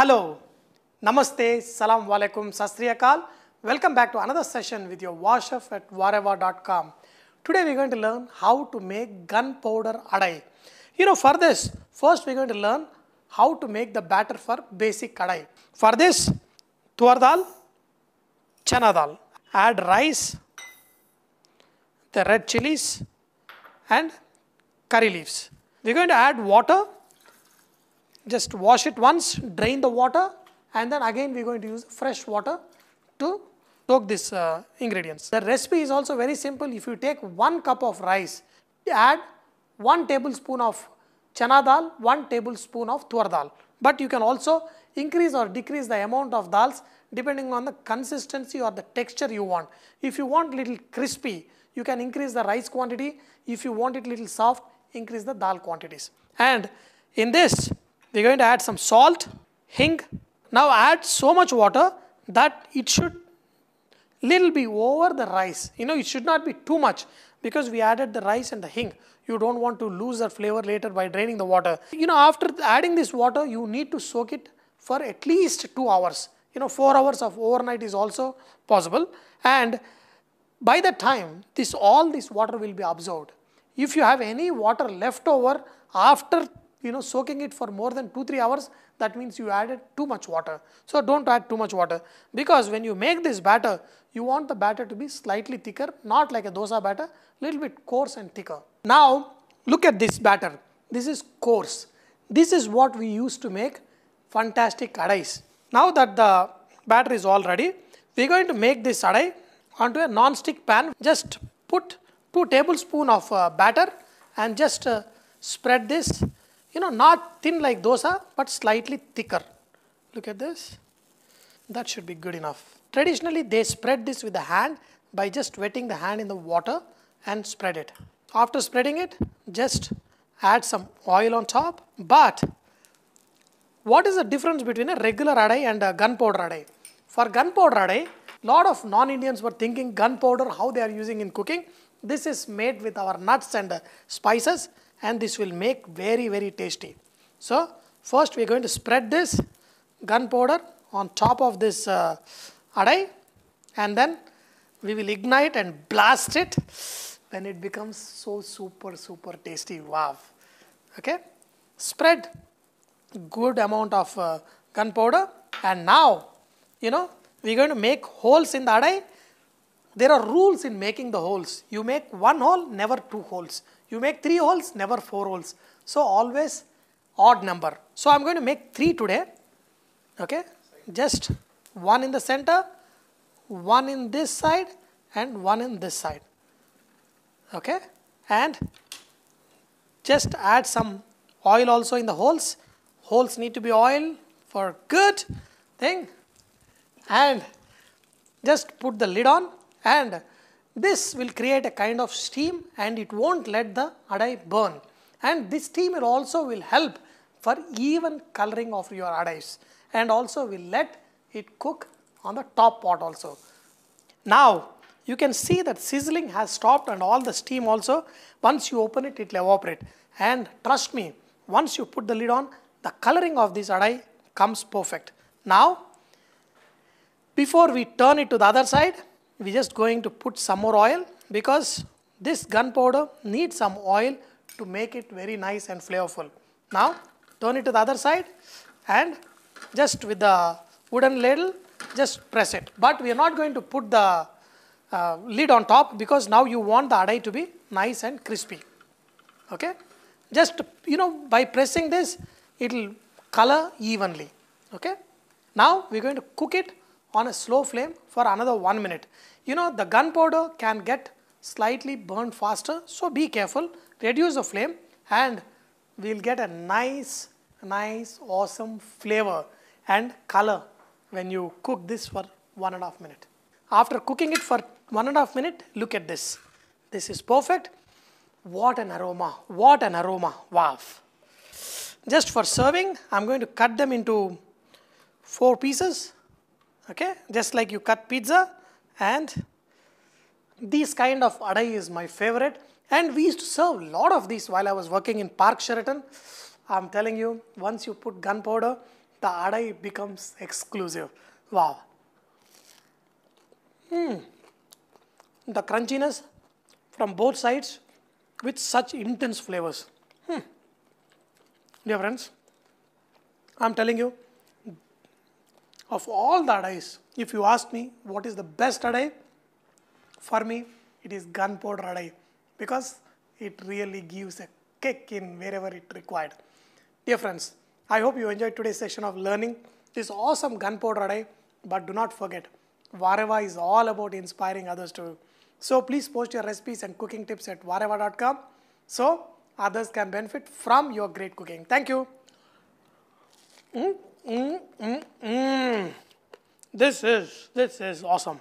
Hello, Namaste, Salam Walaikum, Sat Sri Akal. Welcome back to another session with your warchef at wareva.com. Today we are going to learn how to make gunpowder adai. For this, first we are going to learn how to make the batter for basic adai. For this, tuar dal, chana dal. Add rice, the red chilies and curry leaves. We are going to add water. Just wash it once, drain the water, and then again we are going to use fresh water to soak these ingredients. The recipe is also very simple. If you take 1 cup of rice, add 1 tablespoon of chana dal, 1 tablespoon of tuar dal. But you can also increase or decrease the amount of dals depending on the consistency or the texture you want. If you want little crispy, you can increase the rice quantity. If you want it little soft, increase the dal quantities. And in this, we are going to add some salt, hing. Now add so much water that it should little be over the rice. It should not be too much because we added the rice and the hing. You don't want to lose the flavor later by draining the water. After adding this water, you need to soak it for at least 2 hours. 4 hours of overnight is also possible. And by the time all this water will be absorbed. If you have any water left over after soaking it for more than 2-3 hours, that means you added too much water. So don't add too much water, because when you make this batter, you want the batter to be slightly thicker, not like a dosa batter, little bit coarse and thicker. Now look at this batter. This is coarse. This is what we use to make fantastic adais. Now that the batter is all ready, we are going to make this adai onto a non-stick pan. Just put 2 tablespoons of batter and just spread this. Not thin like dosa, but slightly thicker. Look at this. That should be good enough. Traditionally, they spread this with the hand by just wetting the hand in the water and spread it. After spreading it, just add some oil on top. But what is the difference between a regular adai and a gunpowder adai? For gunpowder adai, lot of non-Indians were thinking gunpowder, how they are using in cooking. This is made with our nuts and spices. And this will make very, very tasty. So first we are going to spread this gunpowder on top of this adai, and then we will ignite and blast it when it becomes so super tasty. Wow. Okay. Spread good amount of gunpowder, and now we are going to make holes in the adai. There are rules in making the holes. You make 1 hole, never 2 holes. You make 3 holes, never 4 holes. So always odd number. So I'm going to make 3 today. Okay. Just 1 in the center, 1 in this side, and 1 in this side. Okay. And just add some oil also in the holes. Holes need to be oil for good thing. And just put the lid on. And this will create a kind of steam, and it won't let the adai burn. And this steam will help for even coloring of your adais, and also will let it cook on the top pot also. Now you can see that sizzling has stopped, and all the steam also, once you open it, it will evaporate. And trust me, once you put the lid on, the coloring of this adai comes perfect. Now before we turn it to the other side, we are just going to put some more oil, because this gunpowder needs some oil to make it very nice and flavorful. Now turn it to the other side, and just with the wooden ladle, just press it. But we are not going to put the lid on top, because now you want the adai to be nice and crispy. Okay. Just by pressing this, it will color evenly. Okay. Now we are going to cook it on a slow flame for another 1 minute. The gunpowder can get slightly burned faster, so be careful. Reduce the flame, and we will get a nice, awesome flavor and color when you cook this for 1.5 minutes. After cooking it for 1.5 minutes, look at this. This is perfect. What an aroma! What an aroma! Wow! Just for serving, I'm going to cut them into 4 pieces. Okay, just like you cut pizza. And this kind of adai is my favorite. And we used to serve a lot of these while I was working in Park Sheraton. I'm telling you, once you put gunpowder, the adai becomes exclusive. Wow. The crunchiness from both sides with such intense flavors. Dear friends, I'm telling you, of all the adais, if you ask me what is the best adai, for me it is gunpowder adai because it really gives a kick in wherever it required. Dear friends, I hope you enjoyed today's session of learning this awesome gunpowder adai, but do not forget, Vareva is all about inspiring others too. So please post your recipes and cooking tips at vareva.com so others can benefit from your great cooking. Thank you. This is awesome.